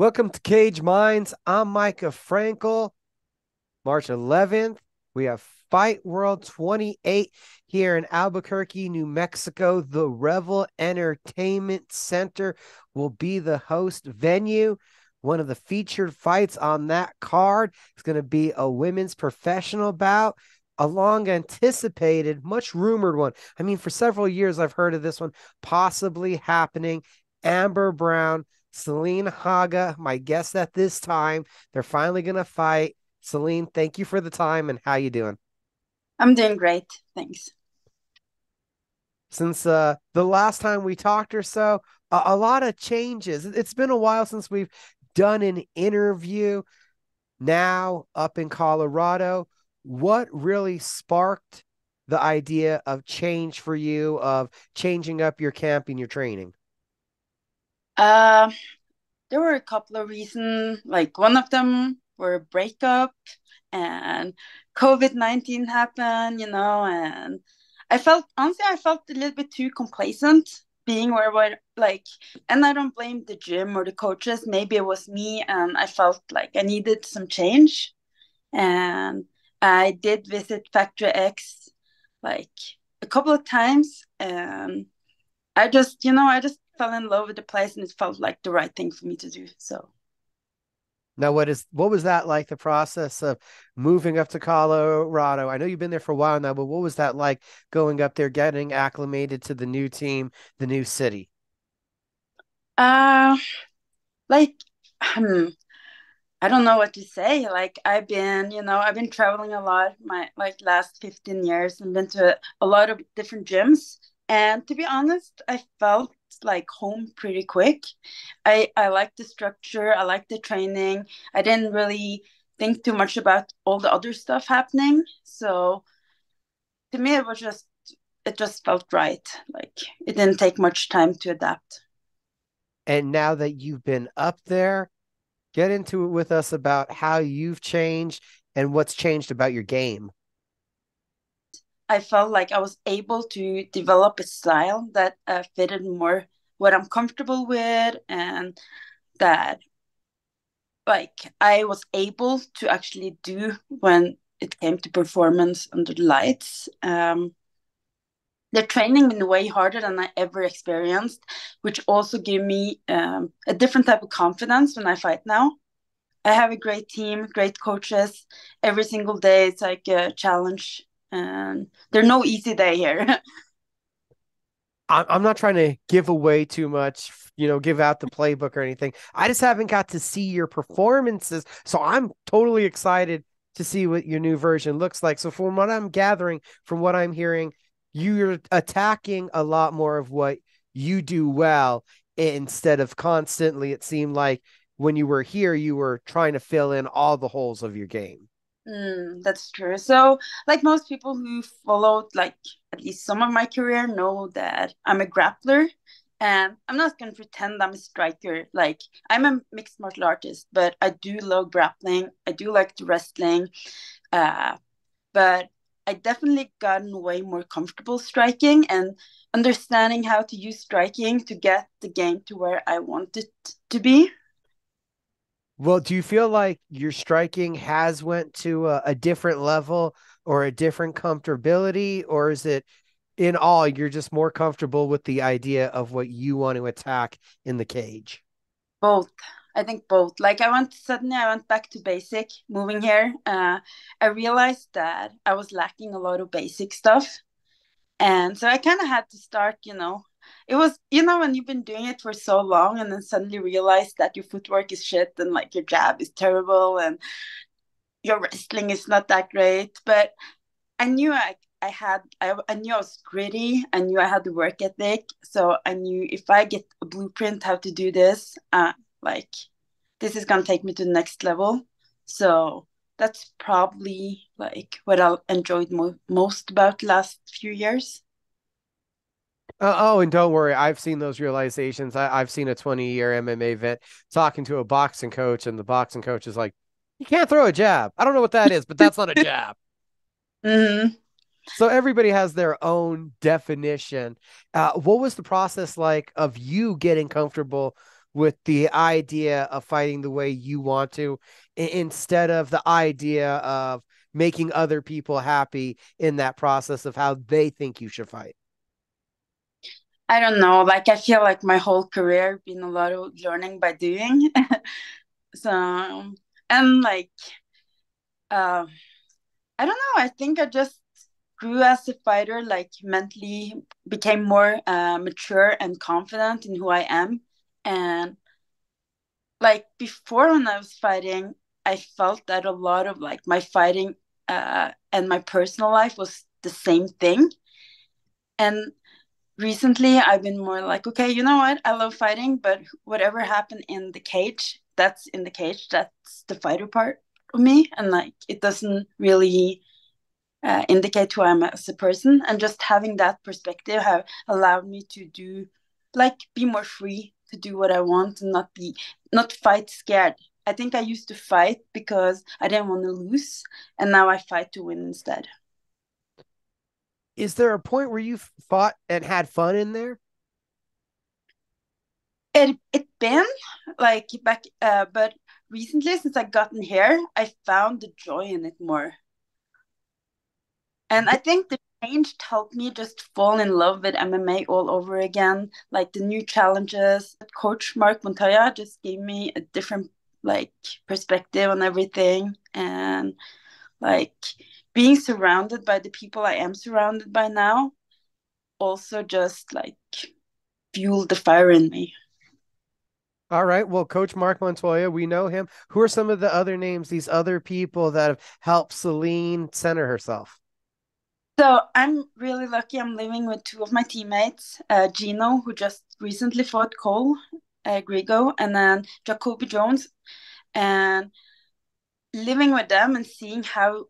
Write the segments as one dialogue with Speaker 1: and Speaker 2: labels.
Speaker 1: Welcome to Cage Minds. I'm Micah Frankel. March 11th, we have Fight World 28 here in Albuquerque, New Mexico. The Revel Entertainment Center will be the host venue. One of the featured fights on that card is going to be a women's professional bout, a long anticipated, much rumored one. I mean, for several years, I've heard of this one possibly happening. Amber Brown, Celine Haga, my guest at this time. They're finally going to fight. Celine, thank you for the time and how you doing?
Speaker 2: I'm doing great. Thanks.
Speaker 1: Since the last time we talked or so, a lot of changes. It's been a while since we've done an interview now up in Colorado. What really sparked the idea of change for you, of changing up your camp and your training?
Speaker 2: Uh, there were a couple of reasons. Like one of them were a breakup and COVID-19 happened, and I felt a little bit too complacent being where we're like, and I don't blame the gym or the coaches. Maybe it was me, and I felt like I needed some change. And I did visit Factory X like a couple of times, and I just fell in love with the place and it felt like the right thing for me to do. So,
Speaker 1: Now, what was that like, the process of moving up to Colorado? I know you've been there for a while now, but what was that like going up there, getting acclimated to the new team, the new city?
Speaker 2: uh, like, hmm, I don't know what to say. Like, I've been traveling a lot my like last 15 years and been to a lot of different gyms. And to be honest, I felt like home pretty quick. I like the structure, I like the training. I didn't really think too much about all the other stuff happening. So to me it just felt right. Like it didn't take much time to adapt.
Speaker 1: And now that you've been up there, get into it with us about how you've changed and what's changed about your game.
Speaker 2: I felt like I was able to develop a style that fitted more what I'm comfortable with, and that like I was able to actually do when it came to performance under the lights. The training been way harder than I ever experienced, which also gave me a different type of confidence when I fight now. I have a great team, great coaches. Every single day it's like a challenge, and there's no easy day here.
Speaker 1: I'm not trying to give away too much, give out the playbook or anything. I just haven't got to see your performances. So I'm totally excited to see what your new version looks like. So from what I'm gathering, from what I'm hearing, you're attacking a lot more of what you do well instead of constantly, it seemed like when you were here, you were trying to fill in all the holes of your game.
Speaker 2: That's true. So, like most people who followed like at least some of my career know that I'm a grappler, and I'm not gonna pretend I'm a striker. Like I'm a mixed martial artist, but I do love grappling. I do like the wrestling, uh, but I definitely gotten way more comfortable striking and understanding how to use striking to get the game to where I want it to be.
Speaker 1: Well, do you feel like your striking has went to a different level or a different comfortability, or is it in all you're just more comfortable with the idea of what you want to attack in the cage?
Speaker 2: Both. I think both. Like I went back to basic moving here. I realized that I was lacking a lot of basic stuff. And so I kind of had to start, it was, when you've been doing it for so long and then suddenly realize that your footwork is shit and like your jab is terrible and your wrestling is not that great. But I knew I knew I was gritty. I knew I had the work ethic. So I knew if I get a blueprint how to do this, like this is gonna take me to the next level. So that's probably like what I enjoyed most about the last few years.
Speaker 1: Oh, and don't worry, I've seen those realizations. I've seen a 20-year MMA vet talking to a boxing coach, and the boxing coach is like, "You can't throw a jab. I don't know what that is, but that's not a jab."
Speaker 2: hmm
Speaker 1: So everybody has their own definition. What was the process like of you getting comfortable with the idea of fighting the way you want to, instead of the idea of making other people happy in that process of how they think you should fight?
Speaker 2: I don't know. Like I feel like my whole career been a lot of learning by doing. So and like uh, I don't know. I think I just grew as a fighter, like mentally became more mature and confident in who I am. And like before when I was fighting, I felt that a lot of like my fighting and my personal life was the same thing. And recently I've been more like, okay, you know what? I love fighting, but whatever happened in the cage, that's in the cage. That's the fighter part of me. And like it doesn't really indicate who I am as a person. And just having that perspective have allowed me to do like be more free to do what I want and not fight scared. I think I used to fight because I didn't want to lose, and now I fight to win instead.
Speaker 1: Is there a point where you fought and had fun in there?
Speaker 2: It been like back, but recently since I gotten here, I found the joy in it more. And I think the change helped me just fall in love with MMA all over again. Like the new challenges. Coach Mark Montoya just gave me a different like perspective on everything. And like being surrounded by the people I am surrounded by now also just like fueled the fire in me.
Speaker 1: All right. Well, Coach Mark Montoya, we know him. Who are some of the other names, these other people that have helped Celine center herself?
Speaker 2: So I'm really lucky. I'm living with two of my teammates, Gino, who just recently fought Cole Grigo, and then Jacoby Jones. And living with them and seeing how,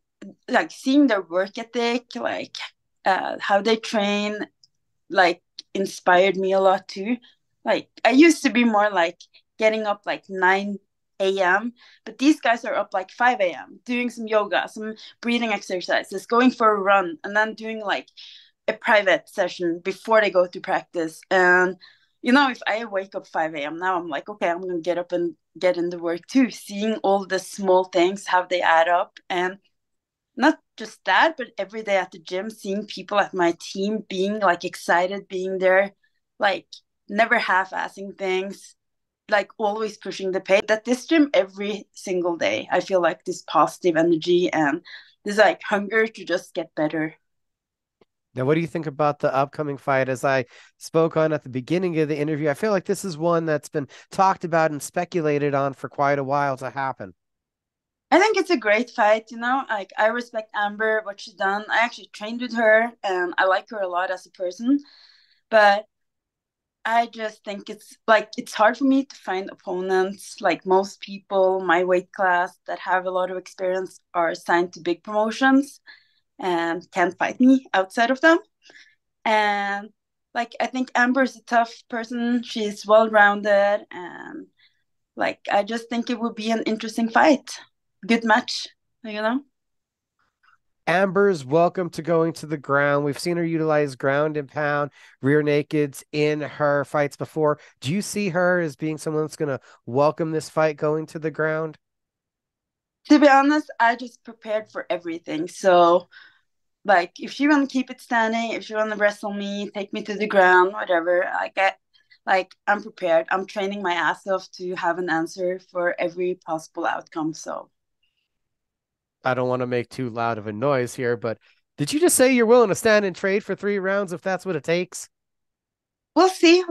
Speaker 2: like, seeing their work ethic, like, how they train, like, inspired me a lot too. Like, I used to be more like getting up like 9 a.m., but these guys are up like 5 a.m., doing some yoga, some breathing exercises, going for a run, and then doing like a private session before they go to practice. And if I wake up 5 a.m. now, I'm like, okay, I'm gonna get up and get into work too. Seeing all the small things, how they add up, and not just that, but every day at the gym, seeing people at my team being like excited, being there, like never half-assing things, like always pushing the pace. At this gym, every single day, I feel like this positive energy and this like hunger to just get better.
Speaker 1: Now, what do you think about the upcoming fight? As I spoke on at the beginning of the interview, I feel like this is one that's been talked about and speculated on for quite a while to happen.
Speaker 2: I think it's a great fight. Like I respect Amber, what she done. I actually trained with her and I like her a lot as a person. But I just think it's like it's hard for me to find opponents. Like most people my weight class that have a lot of experience are assigned to big promotions and can't fight me outside of them. And like I think Amber's a tough person. She's well rounded and like I just think it would be an interesting fight. Good match.
Speaker 1: Amber's welcome to going to the ground. We've seen her utilize ground and pound, rear nakeds in her fights before. Do you see her as being someone that's going to welcome this fight going to the ground?
Speaker 2: To be honest, I just prepared for everything. So like if she wanna keep it standing, if she wanna wrestle me, take me to the ground, whatever, I'm prepared. I'm training my ass off to have an answer for every possible outcome. So
Speaker 1: I don't want to make too loud of a noise here, but did you just say you're willing to stand and trade for 3 rounds if that's what it takes?
Speaker 2: we'll see.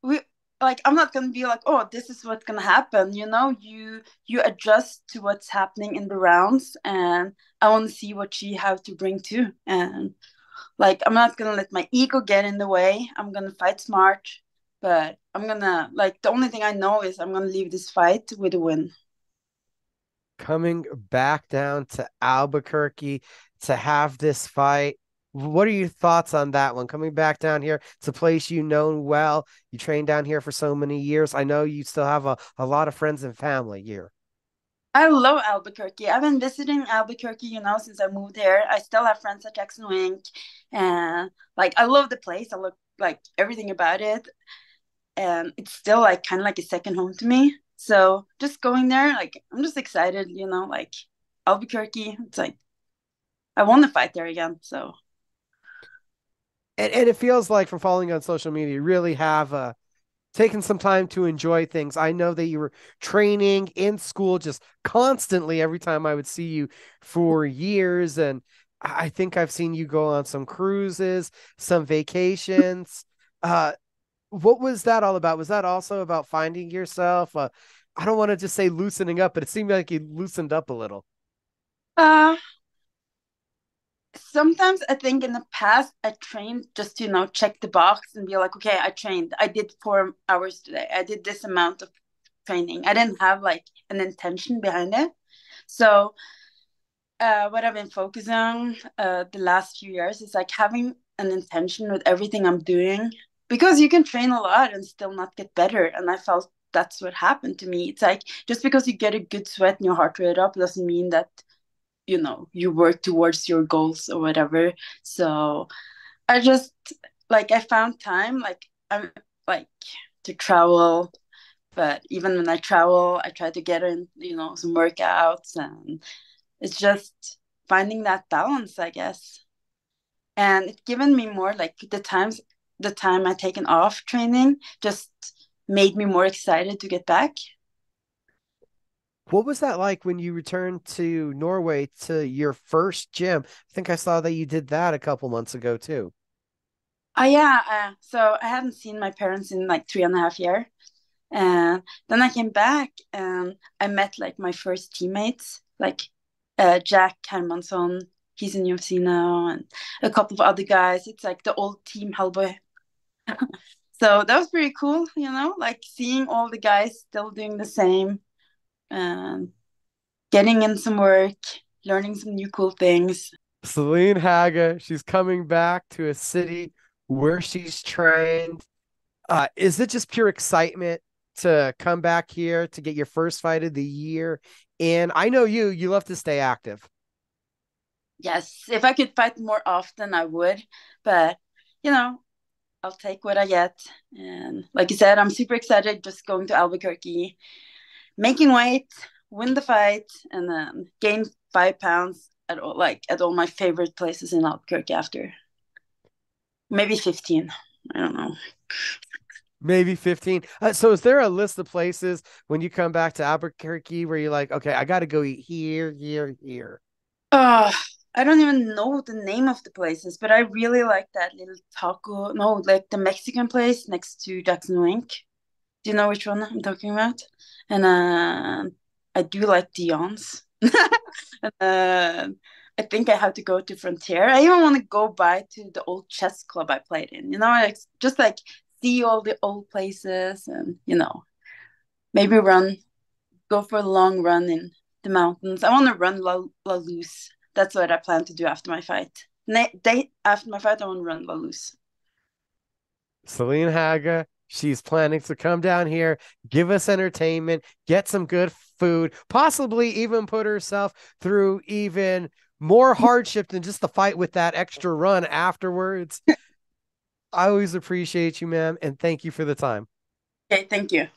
Speaker 2: We I'm not gonna be like, oh, this is what's gonna happen. You adjust to what's happening in the rounds, and I want to see what she have to bring too. And like, I'm not gonna let my ego get in the way. I'm gonna fight smart, but I'm gonna like the only thing I know is I'm gonna leave this fight with a win.
Speaker 1: Coming back down to Albuquerque to have this fight. What are your thoughts on that one? Coming back down here, it's a place you know well. You trained down here for so many years. I know you still have a lot of friends and family here.
Speaker 2: I love Albuquerque. I've been visiting Albuquerque, since I moved here. I still have friends at Jackson Wink, and like I love the place. I love like everything about it. and it's still like kind of like a second home to me. So just going there, like I'm just excited, like Albuquerque. It's like I want to fight there again. So
Speaker 1: And it feels like from following on social media, you really have taken some time to enjoy things. I know that you were training in school just constantly every time I would see you for years. And I think I've seen you go on some cruises, some vacations. Uh, what was that all about? Was that also about finding yourself? I don't want to just say loosening up, but it seemed like you loosened up a little.
Speaker 2: uh sometimes I think in the past I trained just to, check the box and be like, okay, I trained. I did 4 hours today. I did this amount of training. I didn't have like an intention behind it. So what I've been focusing on the last few years is like having an intention with everything I'm doing, because you can train a lot and still not get better. And I felt that's what happened to me. It's like just because you get a good sweat and your heart rate up doesn't mean that you work towards your goals or whatever. So I just like I found time like I'm like to travel, but even when I travel, I try to get in, some workouts, and it's just finding that balance, I guess. And it's given me more like the time I taken off training just made me more excited to get back.
Speaker 1: What was that like when you returned to Norway to your first gym? I think I saw that you did that a couple months ago too.
Speaker 2: Oh yeah, so I hadn't seen my parents in like 3.5 years. And then I came back and I met like my first teammates, like Jack Hermansson, he's in UFC now, and a couple of other guys. It's like the old team Hellboy. So that was pretty cool, like seeing all the guys still doing the same and getting in some work, learning some new cool things.
Speaker 1: Celine Haga, she's coming back to a city where she's trained. Is it just pure excitement to come back here to get your first fight of the year? And I know you love to stay active.
Speaker 2: Yes, if I could fight more often, I would. But, you know, I'll take what I get. And like you said, I'm super excited just going to Albuquerque, making weight, win the fight, and then gain 5 pounds at all my favorite places in Albuquerque after. Maybe 15. I don't know.
Speaker 1: Maybe 15. So is there a list of places when you come back to Albuquerque where you're like, okay, I got to go eat here, here, here?
Speaker 2: Uh, I don't even know the name of the places, but I really like that little taco. No, like the Mexican place next to Jackson Wink. Do you know which one I'm talking about? And I do like Dion's. And I think I have to go to Frontier. I even want to go by to the old chess club I played in. Like just like see all the old places, and maybe go for a long run in the mountains. I want to run La Luz. That's what I plan to do after my fight. Day after my fight, I want to run La Luz.
Speaker 1: Celine Haga, she's planning to come down here, give us entertainment, get some good food, possibly even put herself through even more hardship than just the fight with that extra run afterwards. I always appreciate you, ma'am, and thank you for the time.
Speaker 2: Okay, thank you.